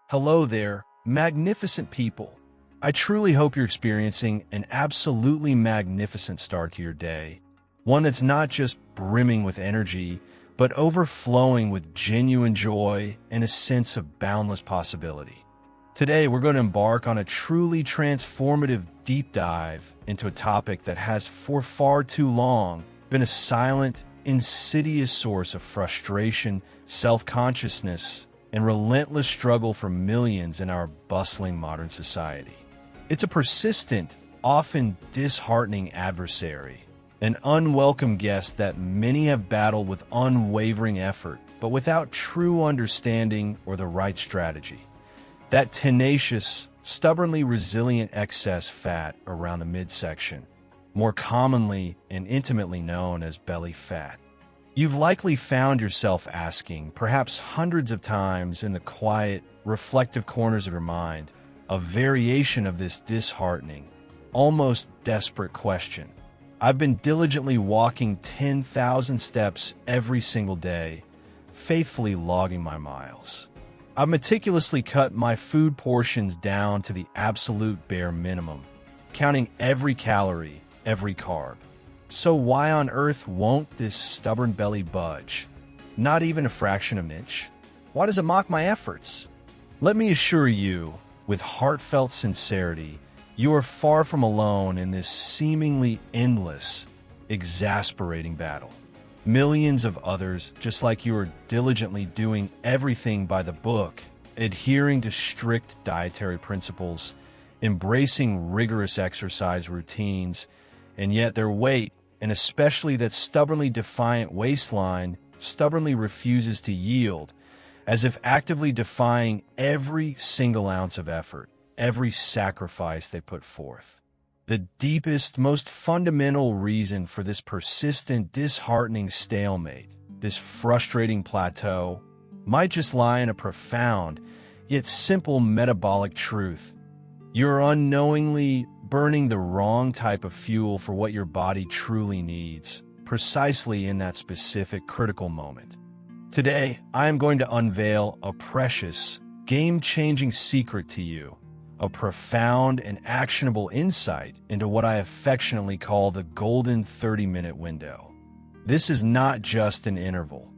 Hello there, magnificent people. I truly hope you're experiencing an absolutely magnificent start to your day. One that's not just brimming with energy, but overflowing with genuine joy and a sense of boundless possibility. Today, we're going to embark on a truly transformative deep dive into a topic that has for far too long been a silent, insidious source of frustration, self-consciousness, and relentless struggle for millions in our bustling modern society. It's a persistent, often disheartening adversary, an unwelcome guest that many have battled with unwavering effort, but without true understanding or the right strategy. That tenacious, stubbornly resilient excess fat around the midsection, more commonly and intimately known as belly fat. You've likely found yourself asking, perhaps hundreds of times in the quiet, reflective corners of your mind, a variation of this disheartening, almost desperate question. I've been diligently walking 10,000 steps every single day, faithfully logging my miles. I've meticulously cut my food portions down to the absolute bare minimum, counting every calorie, every carb. So why on earth won't this stubborn belly budge? Not even a fraction of an inch? Why does it mock my efforts? Let me assure you, with heartfelt sincerity, you are far from alone in this seemingly endless, exasperating battle. Millions of others, just like you, are diligently doing everything by the book, adhering to strict dietary principles, embracing rigorous exercise routines, and yet their weight, and especially that stubbornly defiant waistline, stubbornly refuses to yield, as if actively defying every single ounce of effort, every sacrifice they put forth. The deepest, most fundamental reason for this persistent, disheartening stalemate, this frustrating plateau, might just lie in a profound, yet simple metabolic truth. You're unknowingly burning the wrong type of fuel for what your body truly needs, precisely in that specific critical moment. Today, I am going to unveil a precious, game-changing secret to you, a profound and actionable insight into what I affectionately call the golden 30-minute window. This is not just an interval.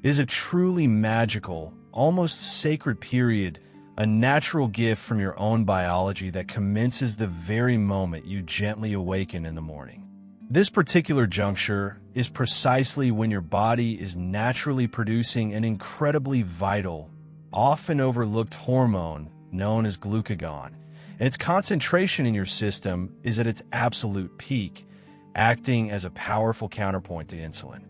It is a truly magical, almost sacred period, a natural gift from your own biology that commences the very moment you gently awaken in the morning. This particular juncture is precisely when your body is naturally producing an incredibly vital, often overlooked hormone known as glucagon, and its concentration in your system is at its absolute peak, acting as a powerful counterpoint to insulin.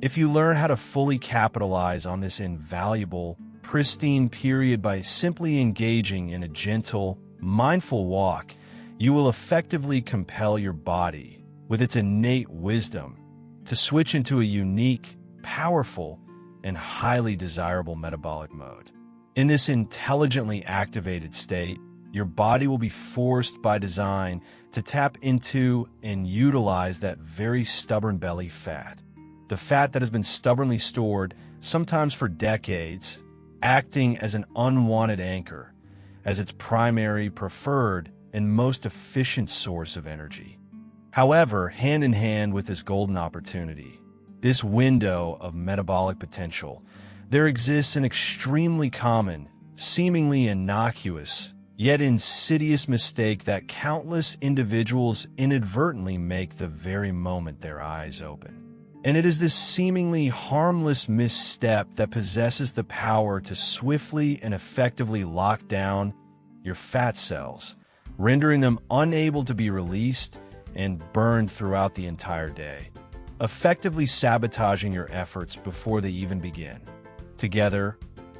If you learn how to fully capitalize on this invaluable, pristine period by simply engaging in a gentle, mindful walk, you will effectively compel your body, with its innate wisdom, to switch into a unique, powerful, and highly desirable metabolic mode. In this intelligently activated state, your body will be forced by design to tap into and utilize that very stubborn belly fat, the fat that has been stubbornly stored, sometimes for decades, acting as an unwanted anchor, as its primary, preferred, and most efficient source of energy. However, hand in hand with this golden opportunity, this window of metabolic potential, there exists an extremely common, seemingly innocuous, yet insidious mistake that countless individuals inadvertently make the very moment their eyes open. And it is this seemingly harmless misstep that possesses the power to swiftly and effectively lock down your fat cells, rendering them unable to be released and burned throughout the entire day, effectively sabotaging your efforts before they even begin. Together,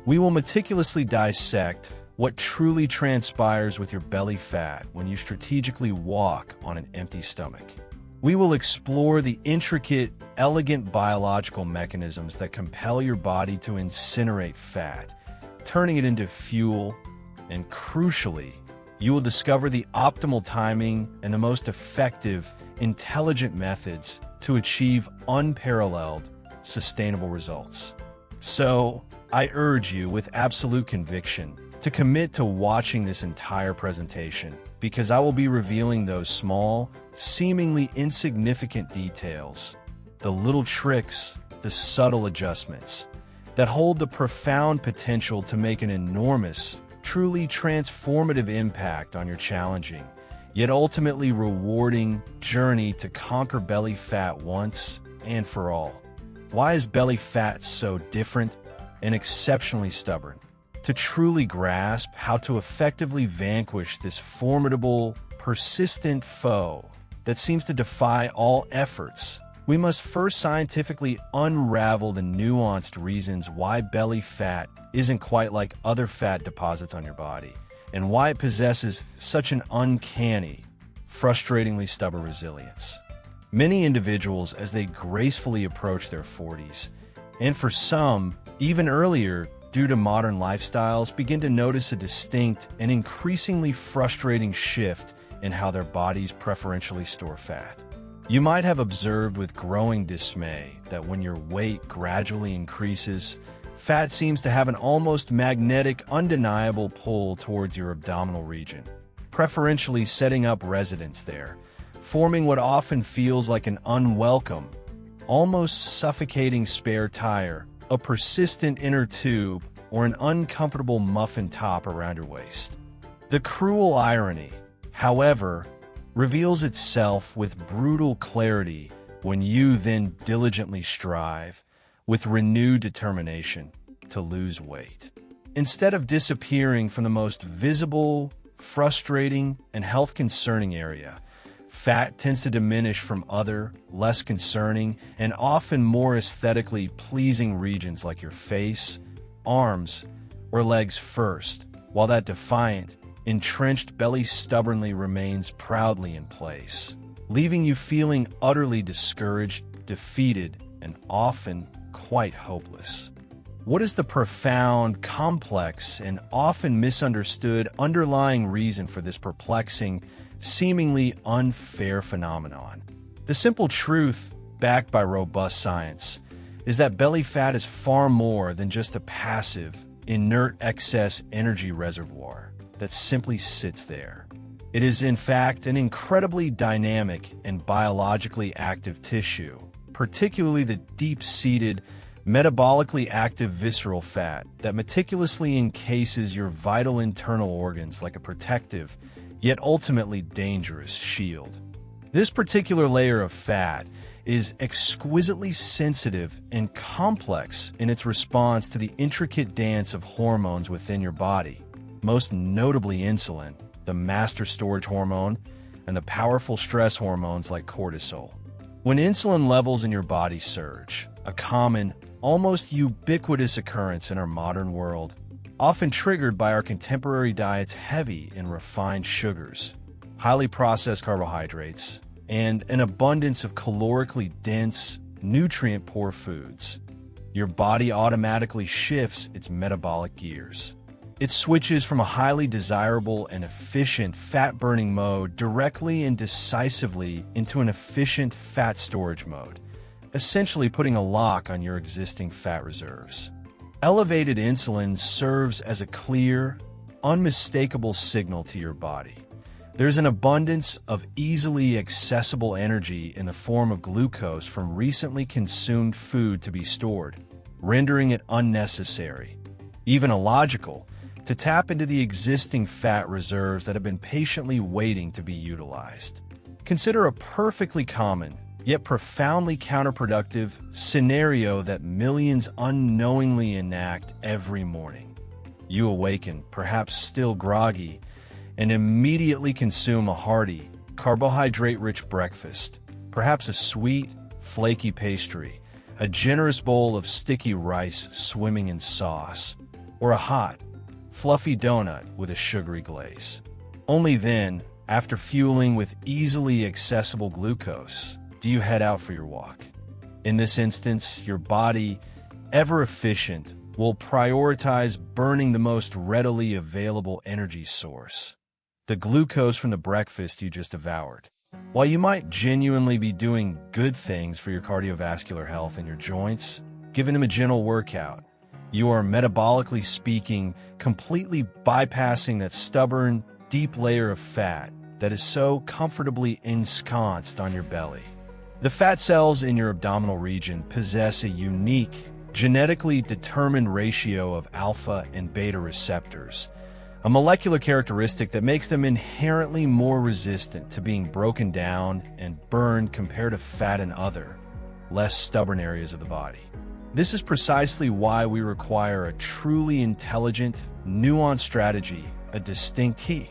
we will meticulously dissect what truly transpires with your belly fat when you strategically walk on an empty stomach. We will explore the intricate, elegant biological mechanisms that compel your body to incinerate fat, turning it into fuel, and crucially, you will discover the optimal timing and the most effective, intelligent methods to achieve unparalleled, sustainable results. So, I urge you with absolute conviction to commit to watching this entire presentation, because I will be revealing those small, seemingly insignificant details, the little tricks, the subtle adjustments, that hold the profound potential to make an enormous, truly transformative impact on your challenging, yet ultimately rewarding journey to conquer belly fat once and for all. Why is belly fat so different and exceptionally stubborn? To truly grasp how to effectively vanquish this formidable, persistent foe that seems to defy all efforts, we must first scientifically unravel the nuanced reasons why belly fat isn't quite like other fat deposits on your body, and why it possesses such an uncanny, frustratingly stubborn resilience. Many individuals, as they gracefully approach their 40s, and for some, even earlier, due to modern lifestyles, begin to notice a distinct and increasingly frustrating shift in how their bodies preferentially store fat. You might have observed with growing dismay that when your weight gradually increases, fat seems to have an almost magnetic, undeniable pull towards your abdominal region, preferentially setting up residence there, forming what often feels like an unwelcome, almost suffocating spare tire, a persistent inner tube, or an uncomfortable muffin top around your waist. The cruel irony, however, reveals itself with brutal clarity when you then diligently strive, with renewed determination, to lose weight. Instead of disappearing from the most visible, frustrating, and health-concerning area, fat tends to diminish from other, less concerning, and often more aesthetically pleasing regions like your face, arms, or legs first, while that defiant, entrenched belly stubbornly remains proudly in place, leaving you feeling utterly discouraged, defeated, and often quite hopeless. What is the profound, complex, and often misunderstood underlying reason for this perplexing, seemingly unfair phenomenon? The simple truth, backed by robust science, is that belly fat is far more than just a passive, inert excess energy reservoir that simply sits there. It is, in fact, an incredibly dynamic and biologically active tissue, particularly the deep-seated, metabolically active visceral fat that meticulously encases your vital internal organs like a protective, yet ultimately dangerous shield. This particular layer of fat is exquisitely sensitive and complex in its response to the intricate dance of hormones within your body, most notably insulin, the master storage hormone, and the powerful stress hormones like cortisol. When insulin levels in your body surge, a common, almost ubiquitous occurrence in our modern world, often triggered by our contemporary diets heavy in refined sugars, highly processed carbohydrates, and an abundance of calorically dense, nutrient-poor foods, your body automatically shifts its metabolic gears. It switches from a highly desirable and efficient fat-burning mode directly and decisively into an efficient fat storage mode, essentially putting a lock on your existing fat reserves. Elevated insulin serves as a clear, unmistakable signal to your body. There's an abundance of easily accessible energy in the form of glucose from recently consumed food to be stored, rendering it unnecessary, even illogical, to tap into the existing fat reserves that have been patiently waiting to be utilized. Consider a perfectly common, yet profoundly counterproductive scenario that millions unknowingly enact every morning. You awaken, perhaps still groggy, and immediately consume a hearty, carbohydrate-rich breakfast, perhaps a sweet, flaky pastry, a generous bowl of sticky rice swimming in sauce, or a hot, fluffy donut with a sugary glaze. Only then, after fueling with easily accessible glucose, do you head out for your walk. In this instance, your body, ever efficient, will prioritize burning the most readily available energy source, the glucose from the breakfast you just devoured. While you might genuinely be doing good things for your cardiovascular health and your joints, giving them a gentle workout, You are, metabolically speaking, completely bypassing that stubborn, deep layer of fat that is so comfortably ensconced on your belly. The fat cells in your abdominal region possess a unique, genetically determined ratio of alpha and beta receptors, a molecular characteristic that makes them inherently more resistant to being broken down and burned compared to fat in other, less stubborn areas of the body. This is precisely why we require a truly intelligent, nuanced strategy, a distinct key,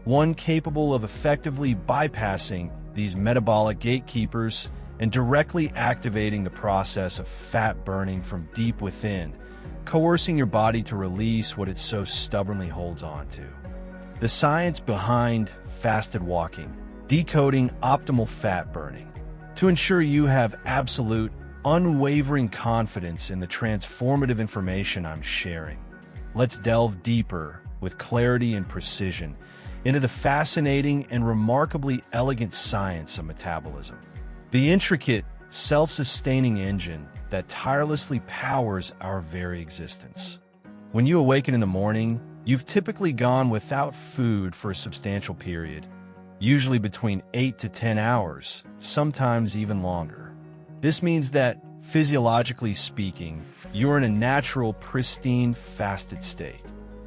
one capable of effectively bypassing these metabolic gatekeepers and directly activating the process of fat burning from deep within, coercing your body to release what it so stubbornly holds on to. The science behind fasted walking, decoding optimal fat burning, to ensure you have absolute, unwavering confidence in the transformative information I'm sharing. Let's delve deeper, with clarity and precision, into the fascinating and remarkably elegant science of metabolism. The intricate, self-sustaining engine that tirelessly powers our very existence. When you awaken in the morning, you've typically gone without food for a substantial period, usually between 8 to 10 hours, sometimes even longer. This means that, physiologically speaking, you're in a natural, pristine, fasted state.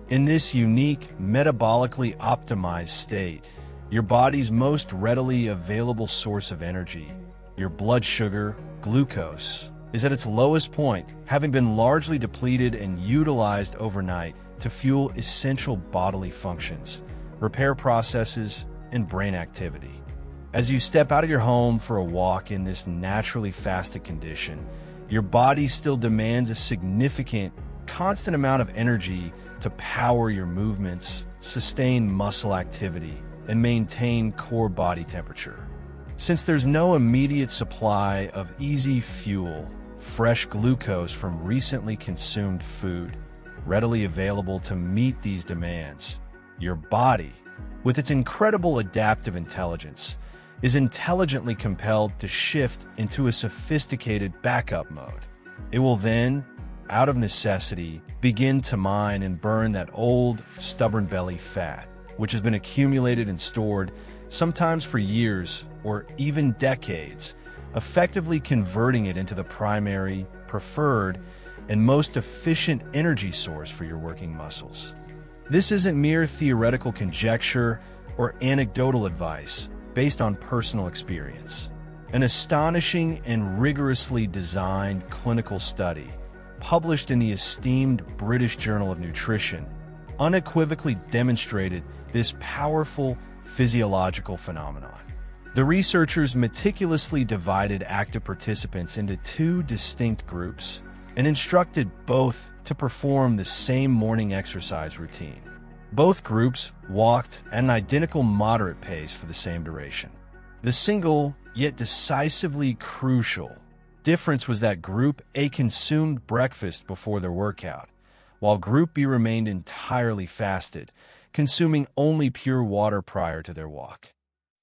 In this unique, metabolically optimized state, your body's most readily available source of energy, your blood sugar, glucose, is at its lowest point, having been largely depleted and utilized overnight to fuel essential bodily functions, repair processes, and brain activity. As you step out of your home for a walk in this naturally fasted condition, your body still demands a significant, constant amount of energy to power your movements, sustain muscle activity, and maintain core body temperature. Since there's no immediate supply of easy fuel, fresh glucose from recently consumed food, readily available to meet these demands, your body, with its incredible adaptive intelligence, is intelligently compelled to shift into a sophisticated backup mode. It will then, out of necessity, begin to mine and burn that old, stubborn belly fat, which has been accumulated and stored, sometimes for years or even decades, effectively converting it into the primary, preferred, and most efficient energy source for your working muscles. This isn't mere theoretical conjecture or anecdotal advice based on personal experience. An astonishing and rigorously designed clinical study, published in the esteemed British Journal of Nutrition, unequivocally demonstrated this powerful physiological phenomenon. The researchers meticulously divided active participants into two distinct groups and instructed both to perform the same morning exercise routine. Both groups walked at an identical moderate pace for the same duration. The single, yet decisively crucial, difference was that Group A consumed breakfast before their workout, while Group B remained entirely fasted, consuming only pure water prior to their walk.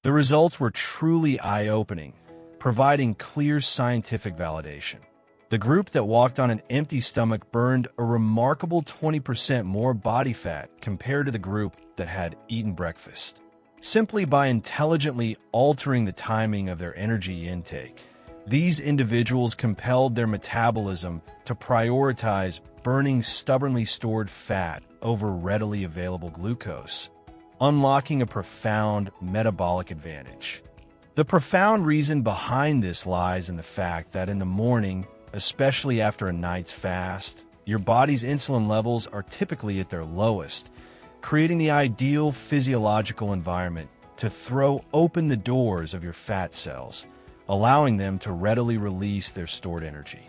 The results were truly eye-opening, providing clear scientific validation. The group that walked on an empty stomach burned a remarkable 20% more body fat compared to the group that had eaten breakfast. Simply by intelligently altering the timing of their energy intake, these individuals compelled their metabolism to prioritize burning stubbornly stored fat over readily available glucose, unlocking a profound metabolic advantage. The profound reason behind this lies in the fact that in the morning, especially after a night's fast, your body's insulin levels are typically at their lowest, creating the ideal physiological environment to throw open the doors of your fat cells, allowing them to readily release their stored energy.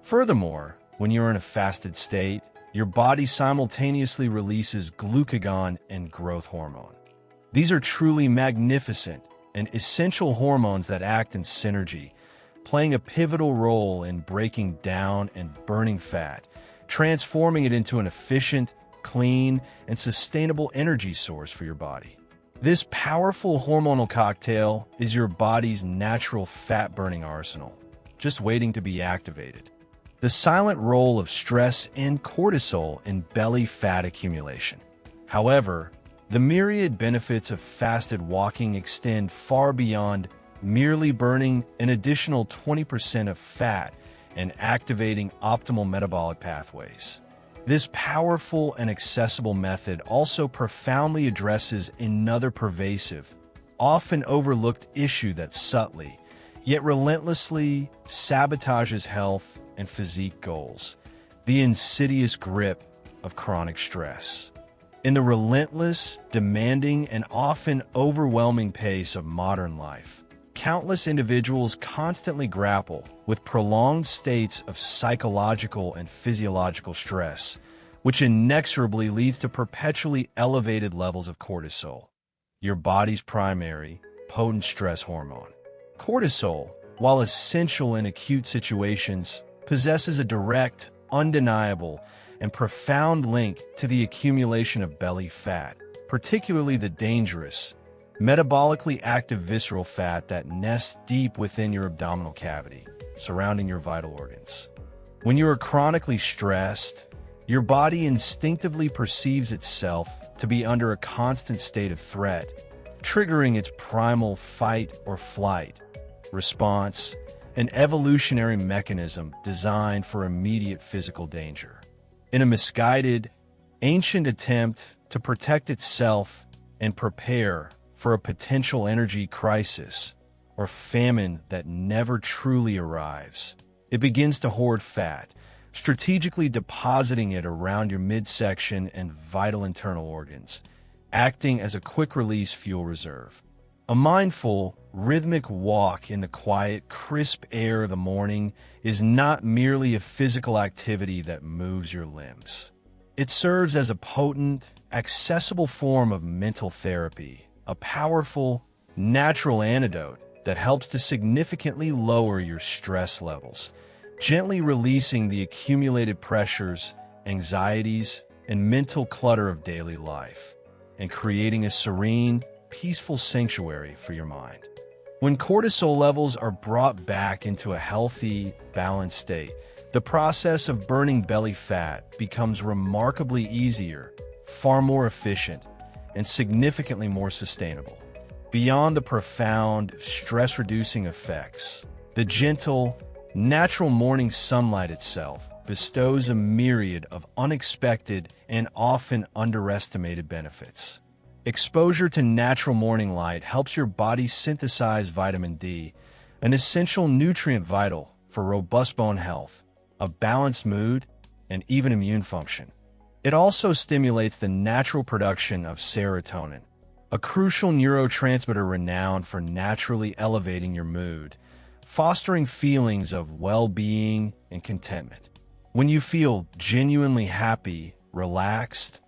Furthermore, when you're in a fasted state, your body simultaneously releases glucagon and growth hormone. These are truly magnificent and essential hormones that act in synergy, playing a pivotal role in breaking down and burning fat, transforming it into an efficient, clean, and sustainable energy source for your body. This powerful hormonal cocktail is your body's natural fat-burning arsenal, just waiting to be activated. the silent role of stress and cortisol in belly fat accumulation. However, the myriad benefits of fasted walking extend far beyond merely burning an additional 20% of fat and activating optimal metabolic pathways. This powerful and accessible method also profoundly addresses another pervasive, often overlooked issue that subtly, yet relentlessly sabotages health and physique goals: the insidious grip of chronic stress. In the relentless, demanding, and often overwhelming pace of modern life, countless individuals constantly grapple with prolonged states of psychological and physiological stress, which inexorably leads to perpetually elevated levels of cortisol, your body's primary, potent stress hormone. Cortisol, while essential in acute situations, possesses a direct, undeniable, and profound link to the accumulation of belly fat, particularly the dangerous, metabolically active visceral fat that nests deep within your abdominal cavity, surrounding your vital organs. When you are chronically stressed, your body instinctively perceives itself to be under a constant state of threat, triggering its primal fight or flight response, an evolutionary mechanism designed for immediate physical danger. In a misguided, ancient attempt to protect itself and prepare for a potential energy crisis or famine that never truly arrives, it begins to hoard fat, strategically depositing it around your midsection and vital internal organs, acting as a quick-release fuel reserve. A mindful, rhythmic walk in the quiet, crisp air of the morning is not merely a physical activity that moves your limbs. It serves as a potent, accessible form of mental therapy, a powerful, natural antidote that helps to significantly lower your stress levels, gently releasing the accumulated pressures, anxieties, and mental clutter of daily life, and creating a serene, peaceful sanctuary for your mind. When cortisol levels are brought back into a healthy, balanced state, the process of burning belly fat becomes remarkably easier, far more efficient, and significantly more sustainable. Beyond the profound, stress-reducing effects, the gentle, natural morning sunlight itself bestows a myriad of unexpected and often underestimated benefits. Exposure to natural morning light helps your body synthesize vitamin D, an essential nutrient vital for robust bone health, a balanced mood, and even immune function. It also stimulates the natural production of serotonin, a crucial neurotransmitter renowned for naturally elevating your mood, fostering feelings of well-being and contentment. When you feel genuinely happy, relaxed,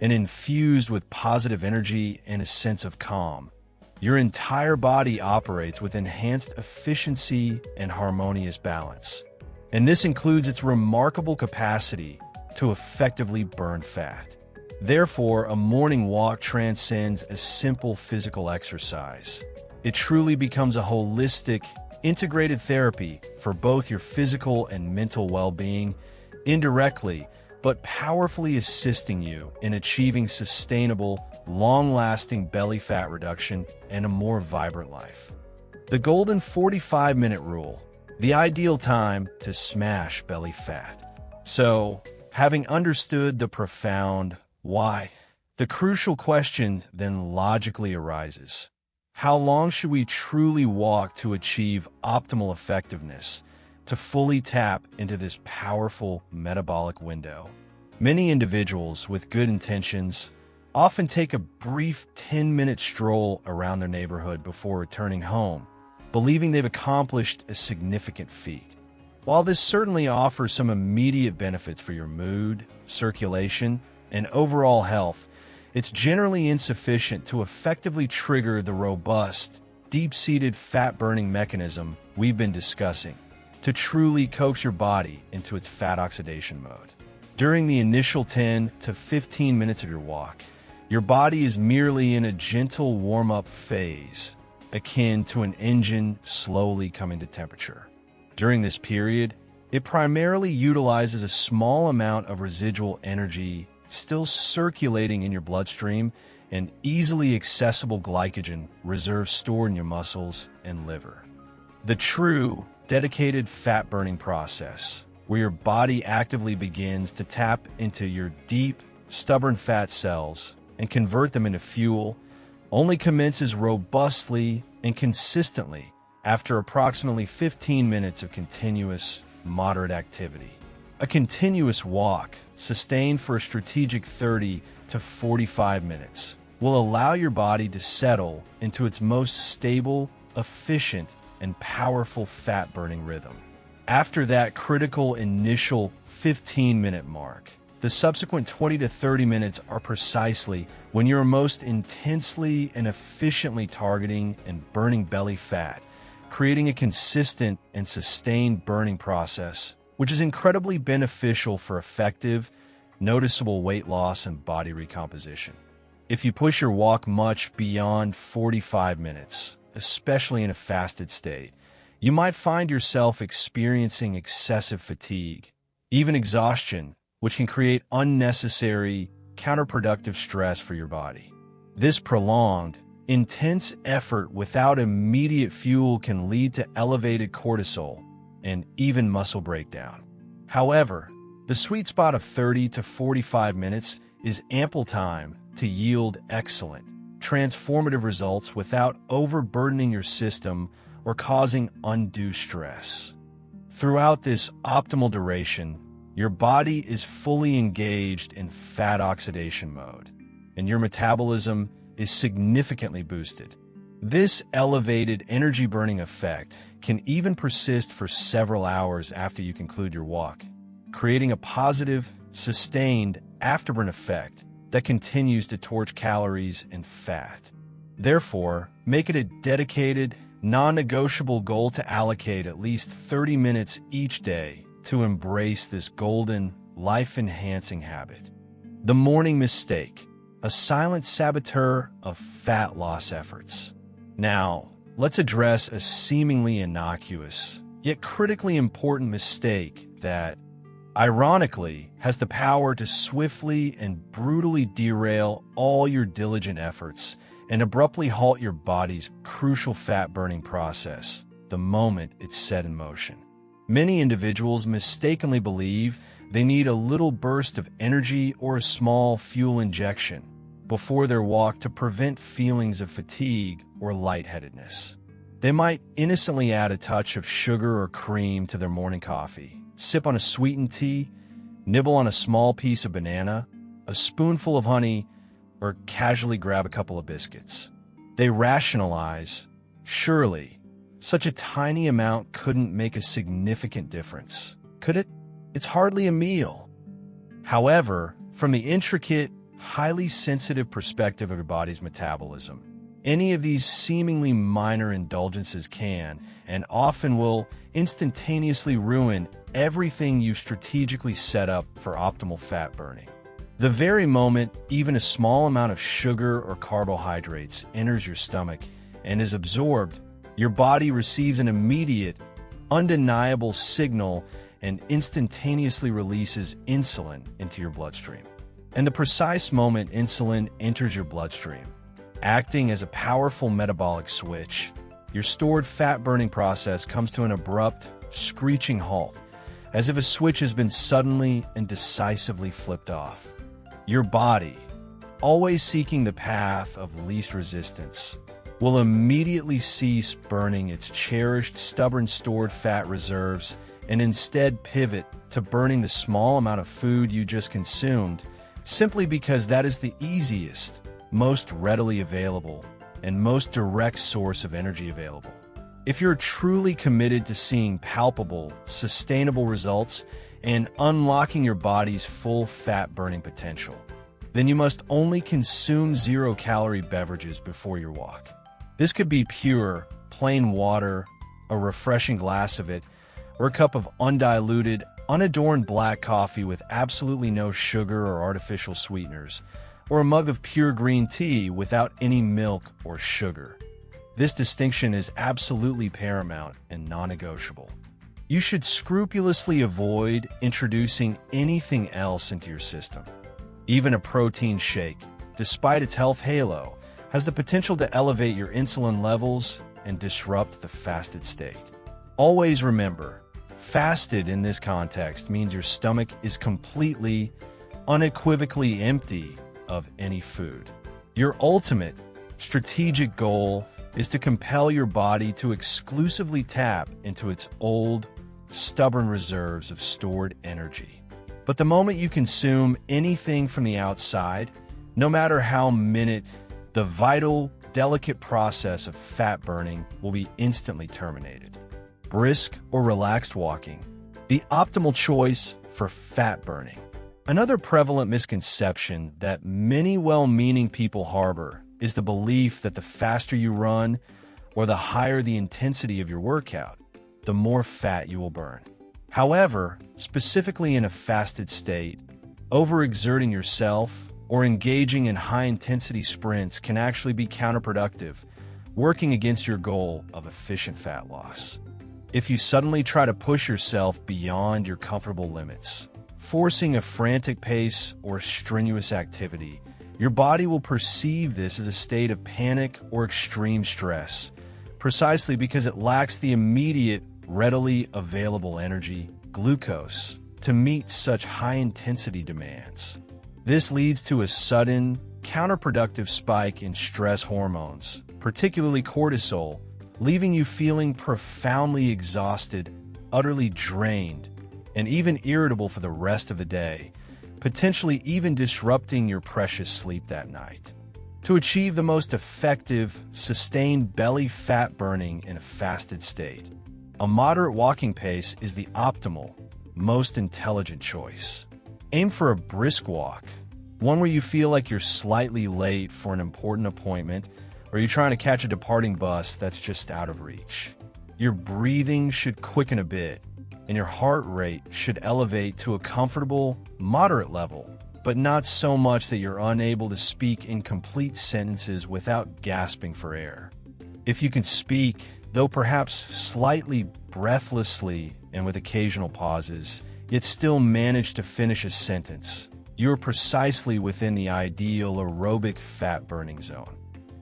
and infused with positive energy and a sense of calm, your entire body operates with enhanced efficiency and harmonious balance. And this includes its remarkable capacity to effectively burn fat. Therefore, a morning walk transcends a simple physical exercise. It truly becomes a holistic, integrated therapy for both your physical and mental well-being, indirectly but powerfully assisting you in achieving sustainable, long-lasting belly fat reduction and a more vibrant life. The golden 45-minute rule, the ideal time to smash belly fat. So, having understood the profound why, the crucial question then logically arises: how long should we truly walk to achieve optimal effectiveness, to fully tap into this powerful metabolic window? Many individuals with good intentions often take a brief 10-minute stroll around their neighborhood before returning home, believing they've accomplished a significant feat. While this certainly offers some immediate benefits for your mood, circulation, and overall health, it's generally insufficient to effectively trigger the robust, deep-seated fat-burning mechanism we've been discussing, to truly coax your body into its fat oxidation mode. During the initial 10 to 15 minutes of your walk, your body is merely in a gentle warm-up phase, akin to an engine slowly coming to temperature. During this period, It primarily utilizes a small amount of residual energy still circulating in your bloodstream and easily accessible glycogen reserves stored in your muscles and liver. The true, dedicated fat-burning process, where your body actively begins to tap into your deep, stubborn fat cells and convert them into fuel, only commences robustly and consistently after approximately 15 minutes of continuous, moderate activity. A continuous walk, sustained for a strategic 30 to 45 minutes, will allow your body to settle into its most stable, efficient, and powerful fat-burning rhythm. After that critical initial 15-minute mark, the subsequent 20 to 30 minutes are precisely when you're most intensely and efficiently targeting and burning belly fat, creating a consistent and sustained burning process, which is incredibly beneficial for effective, noticeable weight loss and body recomposition. If you push your walk much beyond 45 minutes, especially in a fasted state, you might find yourself experiencing excessive fatigue, even exhaustion, which can create unnecessary, counterproductive stress for your body. This prolonged, intense effort without immediate fuel can lead to elevated cortisol and even muscle breakdown. However, the sweet spot of 30 to 45 minutes is ample time to yield excellent, transformative results without overburdening your system or causing undue stress. Throughout this optimal duration, your body is fully engaged in fat oxidation mode, and your metabolism is significantly boosted. This elevated energy-burning effect can even persist for several hours after you conclude your walk, creating a positive, sustained afterburn effect that continues to torch calories and fat. Therefore, make it a dedicated, non-negotiable goal to allocate at least 30 minutes each day to embrace this golden, life-enhancing habit. The morning mistake, a silent saboteur of fat loss efforts. Now, let's address a seemingly innocuous, yet critically important mistake that, ironically, has the power to swiftly and brutally derail all your diligent efforts and abruptly halt your body's crucial fat-burning process the moment it's set in motion. Many individuals mistakenly believe they need a little burst of energy or a small fuel injection before their walk to prevent feelings of fatigue or lightheadedness. They might innocently add a touch of sugar or cream to their morning coffee, sip on a sweetened tea, nibble on a small piece of banana, a spoonful of honey, or casually grab a couple of biscuits. They rationalize, surely, such a tiny amount couldn't make a significant difference. Could it? It's hardly a meal. However, from the intricate, highly sensitive perspective of your body's metabolism, any of these seemingly minor indulgences can, and often will, instantaneously ruin everything you've strategically set up for optimal fat burning. The very moment even a small amount of sugar or carbohydrates enters your stomach and is absorbed, your body receives an immediate, undeniable signal and instantaneously releases insulin into your bloodstream. And the precise moment insulin enters your bloodstream, acting as a powerful metabolic switch, your stored fat-burning process comes to an abrupt, screeching halt, as if a switch has been suddenly and decisively flipped off. Your body, always seeking the path of least resistance, will immediately cease burning its cherished, stubborn stored fat reserves and instead pivot to burning the small amount of food you just consumed, simply because that is the easiest, most readily available, and most direct source of energy available. If you're truly committed to seeing palpable, sustainable results and unlocking your body's full fat-burning potential, then you must only consume zero-calorie beverages before your walk. This could be pure, plain water, a refreshing glass of it, or a cup of undiluted, unadorned black coffee with absolutely no sugar or artificial sweeteners, or a mug of pure green tea without any milk or sugar. This distinction is absolutely paramount and non-negotiable. You should scrupulously avoid introducing anything else into your system. Even a protein shake, despite its health halo, has the potential to elevate your insulin levels and disrupt the fasted state. Always remember, fasted in this context means your stomach is completely, unequivocally empty of any food. Your ultimate strategic goal is to compel your body to exclusively tap into its old, stubborn reserves of stored energy. But the moment you consume anything from the outside, no matter how minute, the vital, delicate process of fat burning will be instantly terminated. Brisk or relaxed walking, the optimal choice for fat burning. Another prevalent misconception that many well-meaning people harbor is the belief that the faster you run or the higher the intensity of your workout, the more fat you will burn. However, specifically in a fasted state, overexerting yourself or engaging in high-intensity sprints can actually be counterproductive, working against your goal of efficient fat loss. If you suddenly try to push yourself beyond your comfortable limits, forcing a frantic pace or strenuous activity, your body will perceive this as a state of panic or extreme stress, precisely because it lacks the immediate, readily available energy, glucose, to meet such high-intensity demands. This leads to a sudden, counterproductive spike in stress hormones, particularly cortisol, leaving you feeling profoundly exhausted, utterly drained, and even irritable for the rest of the day, potentially even disrupting your precious sleep that night. To achieve the most effective, sustained belly fat burning in a fasted state, a moderate walking pace is the optimal, most intelligent choice. Aim for a brisk walk, one where you feel like you're slightly late for an important appointment, or you're trying to catch a departing bus that's just out of reach. Your breathing should quicken a bit, and your heart rate should elevate to a comfortable, moderate level, but not so much that you're unable to speak in complete sentences without gasping for air. If you can speak, though perhaps slightly breathlessly and with occasional pauses, yet still manage to finish a sentence, you're precisely within the ideal aerobic fat-burning zone.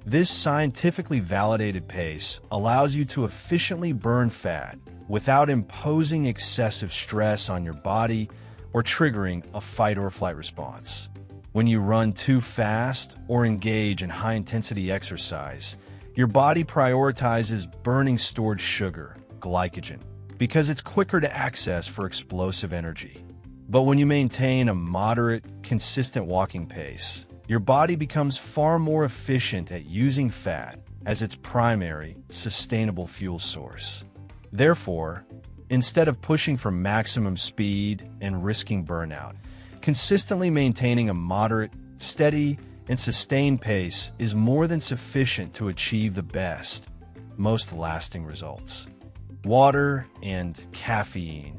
This scientifically validated pace allows you to efficiently burn fat without imposing excessive stress on your body or triggering a fight or flight response. When you run too fast or engage in high-intensity exercise, your body prioritizes burning stored sugar, glycogen, because it's quicker to access for explosive energy. But when you maintain a moderate, consistent walking pace, your body becomes far more efficient at using fat as its primary, sustainable fuel source. Therefore, instead of pushing for maximum speed and risking burnout, consistently maintaining a moderate, steady, and sustained pace is more than sufficient to achieve the best, most lasting results. Water and caffeine,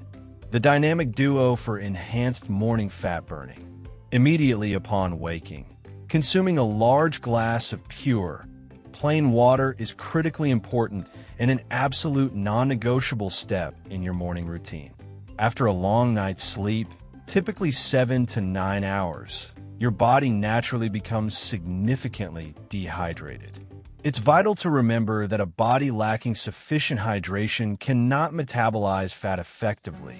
the dynamic duo for enhanced morning fat burning. Immediately upon waking, consuming a large glass of pure, plain water is critically important and an absolute non-negotiable step in your morning routine. After a long night's sleep, typically 7 to 9 hours, your body naturally becomes significantly dehydrated. It's vital to remember that a body lacking sufficient hydration cannot metabolize fat effectively.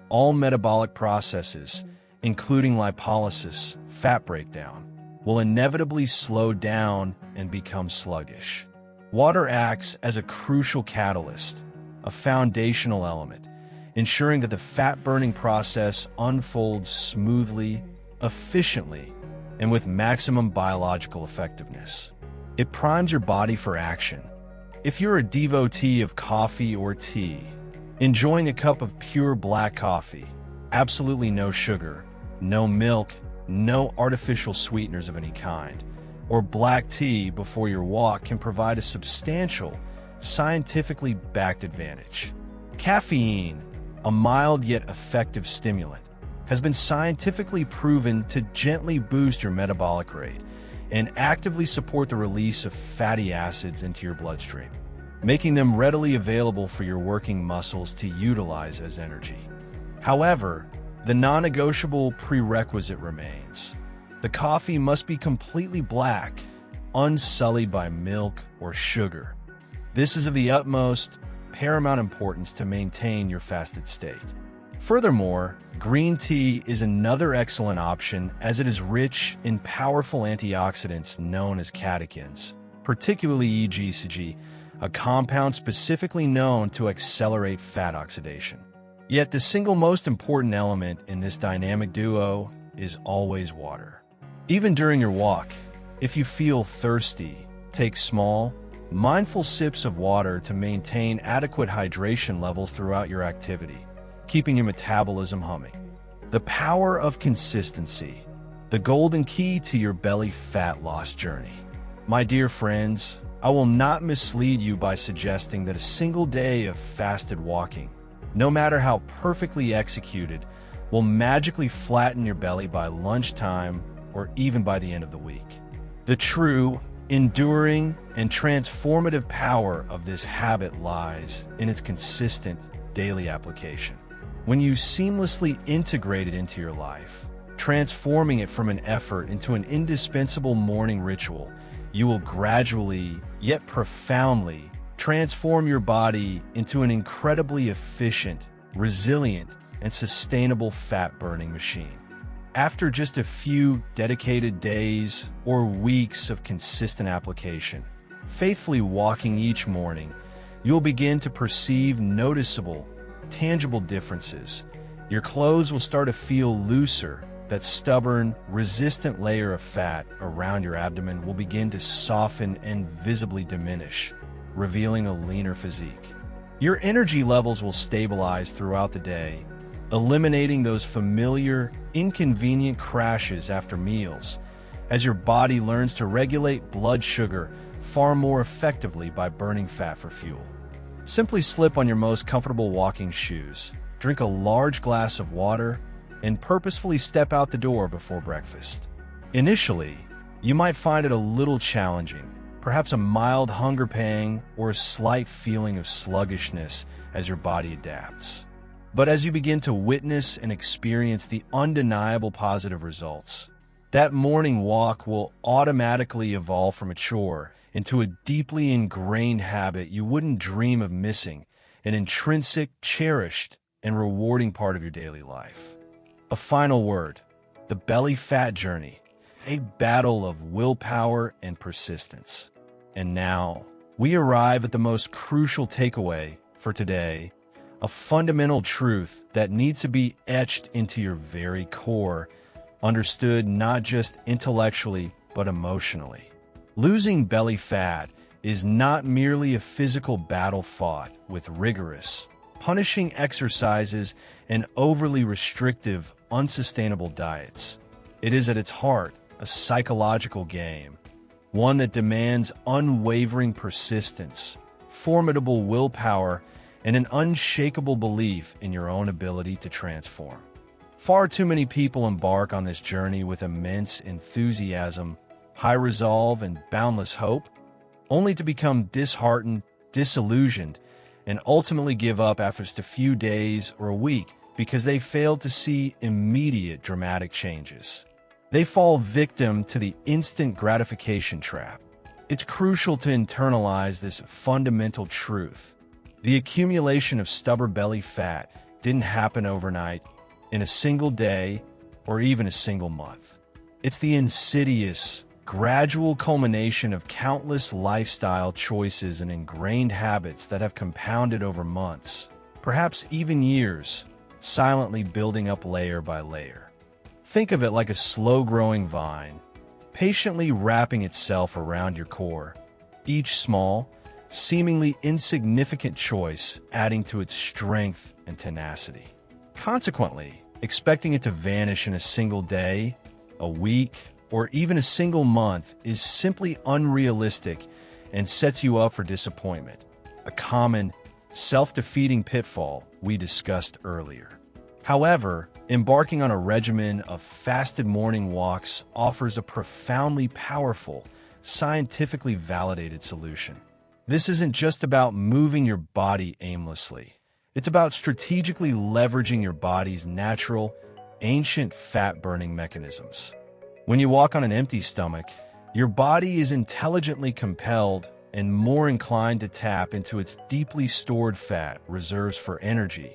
All metabolic processes, including lipolysis, fat breakdown, will inevitably slow down and become sluggish. Water acts as a crucial catalyst, a foundational element, ensuring that the fat-burning process unfolds smoothly, efficiently, and with maximum biological effectiveness. It primes your body for action. If you're a devotee of coffee or tea, enjoying a cup of pure black coffee, absolutely no sugar, no milk, no artificial sweeteners of any kind, or black tea before your walk can provide a substantial, scientifically backed advantage. Caffeine, a mild yet effective stimulant, has been scientifically proven to gently boost your metabolic rate and actively support the release of fatty acids into your bloodstream. making them readily available for your working muscles to utilize as energy. However, the non-negotiable prerequisite remains. The coffee must be completely black, unsullied by milk or sugar. This is of the utmost, paramount importance to maintain your fasted state. Furthermore, green tea is another excellent option as it is rich in powerful antioxidants known as catechins, particularly EGCG, a compound specifically known to accelerate fat oxidation. Yet the single most important element in this dynamic duo is always water. Even during your walk, if you feel thirsty, take small, mindful sips of water to maintain adequate hydration levels throughout your activity, keeping your metabolism humming. The power of consistency, the golden key to your belly fat loss journey. My dear friends, I will not mislead you by suggesting that a single day of fasted walking, no matter how perfectly executed, will magically flatten your belly by lunchtime or even by the end of the week. The true, enduring, and transformative power of this habit lies in its consistent daily application. When you seamlessly integrate it into your life, transforming it from an effort into an indispensable morning ritual, you will gradually, yet profoundly, transform your body into an incredibly efficient, resilient, and sustainable fat-burning machine. After just a few dedicated days or weeks of consistent application, faithfully walking each morning, you'll begin to perceive noticeable, tangible differences. Your clothes will start to feel looser. That stubborn, resistant layer of fat around your abdomen will begin to soften and visibly diminish, revealing a leaner physique. Your energy levels will stabilize throughout the day, eliminating those familiar, inconvenient crashes after meals, as your body learns to regulate blood sugar far more effectively by burning fat for fuel. Simply slip on your most comfortable walking shoes, drink a large glass of water, and purposefully step out the door before breakfast. Initially, you might find it a little challenging, perhaps a mild hunger pang or a slight feeling of sluggishness as your body adapts. But as you begin to witness and experience the undeniable positive results, that morning walk will automatically evolve from a chore into a deeply ingrained habit you wouldn't dream of missing, an intrinsic, cherished, and rewarding part of your daily life. A final word, the belly fat journey, a battle of willpower and persistence. And now, we arrive at the most crucial takeaway for today, a fundamental truth that needs to be etched into your very core, understood not just intellectually, but emotionally. Losing belly fat is not merely a physical battle fought with rigorous, punishing exercises and overly restrictive, unsustainable diets. It is at its heart a psychological game, one that demands unwavering persistence, formidable willpower, and an unshakable belief in your own ability to transform. Far too many people embark on this journey with immense enthusiasm, high resolve, and boundless hope, only to become disheartened, disillusioned, and ultimately give up after just a few days or a week because they failed to see immediate dramatic changes. They fall victim to the instant gratification trap. It's crucial to internalize this fundamental truth. The accumulation of stubborn belly fat didn't happen overnight, in a single day, or even a single month. It's the insidious, gradual culmination of countless lifestyle choices and ingrained habits that have compounded over months, perhaps even years, silently building up layer by layer. Think of it like a slow-growing vine, patiently wrapping itself around your core, each small, seemingly insignificant choice adding to its strength and tenacity. Consequently, expecting it to vanish in a single day, a week, or even a single month is simply unrealistic and sets you up for disappointment, a common, self-defeating pitfall we discussed earlier. However, embarking on a regimen of fasted morning walks offers a profoundly powerful, scientifically validated solution. This isn't just about moving your body aimlessly. It's about strategically leveraging your body's natural, ancient fat-burning mechanisms. When you walk on an empty stomach, your body is intelligently compelled and more inclined to tap into its deeply stored fat reserves for energy,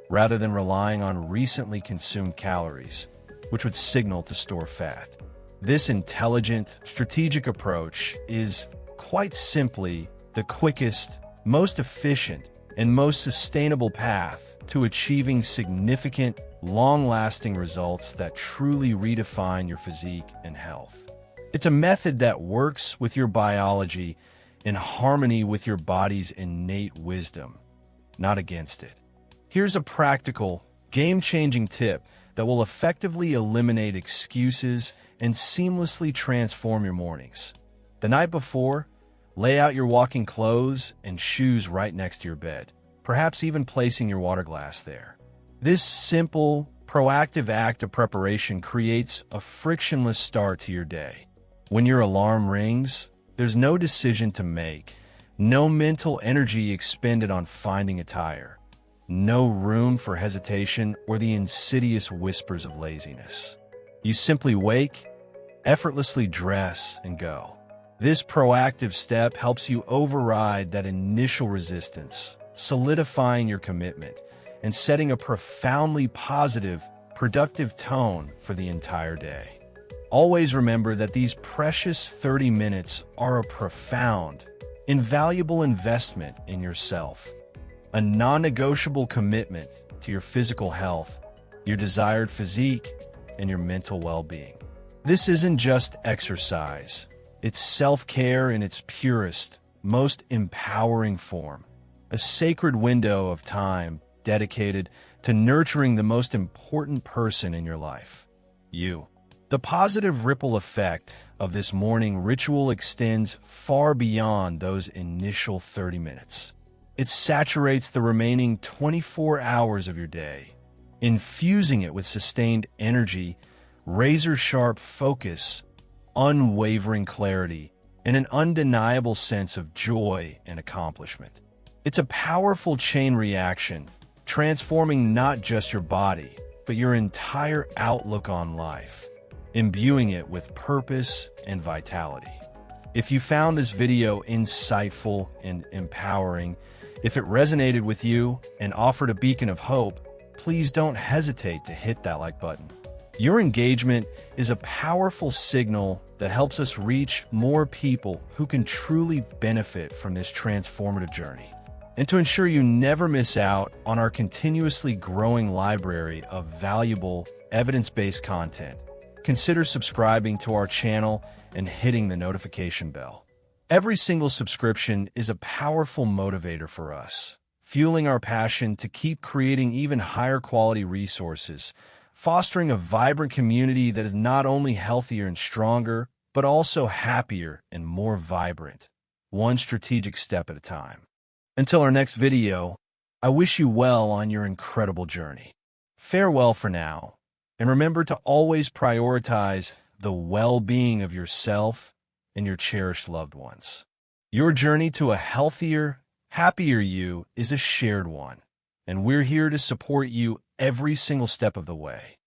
rather than relying on recently consumed calories, which would signal to store fat. This intelligent, strategic approach is, quite simply, the quickest, most efficient, and most sustainable path to achieving significant, long-lasting results that truly redefine your physique and health. It's a method that works with your biology in harmony with your body's innate wisdom, not against it. Here's a practical, game-changing tip that will effectively eliminate excuses and seamlessly transform your mornings. The night before, lay out your walking clothes and shoes right next to your bed, perhaps even placing your water glass there. This simple, proactive act of preparation creates a frictionless start to your day. When your alarm rings, there's no decision to make, no mental energy expended on finding attire, no room for hesitation or the insidious whispers of laziness. You simply wake, effortlessly dress, and go. This proactive step helps you override that initial resistance, solidifying your commitment and setting a profoundly positive, productive tone for the entire day. Always remember that these precious 30 minutes are a profound, invaluable investment in yourself, a non-negotiable commitment to your physical health, your desired physique, and your mental well-being. This isn't just exercise. It's self-care in its purest, most empowering form, a sacred window of time dedicated to nurturing the most important person in your life, you. The positive ripple effect of this morning ritual extends far beyond those initial 30 minutes. It saturates the remaining 24 hours of your day, infusing it with sustained energy, razor-sharp focus, unwavering clarity, and an undeniable sense of joy and accomplishment. It's a powerful chain reaction, transforming not just your body, but your entire outlook on life, imbuing it with purpose and vitality. If you found this video insightful and empowering, if it resonated with you and offered a beacon of hope, please don't hesitate to hit that like button. Your engagement is a powerful signal that helps us reach more people who can truly benefit from this transformative journey. And to ensure you never miss out on our continuously growing library of valuable, evidence-based content, consider subscribing to our channel and hitting the notification bell. Every single subscription is a powerful motivator for us, fueling our passion to keep creating even higher quality resources, fostering a vibrant community that is not only healthier and stronger, but also happier and more vibrant, one strategic step at a time. Until our next video, I wish you well on your incredible journey. Farewell for now, and remember to always prioritize the well-being of yourself and your cherished loved ones. Your journey to a healthier, happier you is a shared one, and we're here to support you every single step of the way.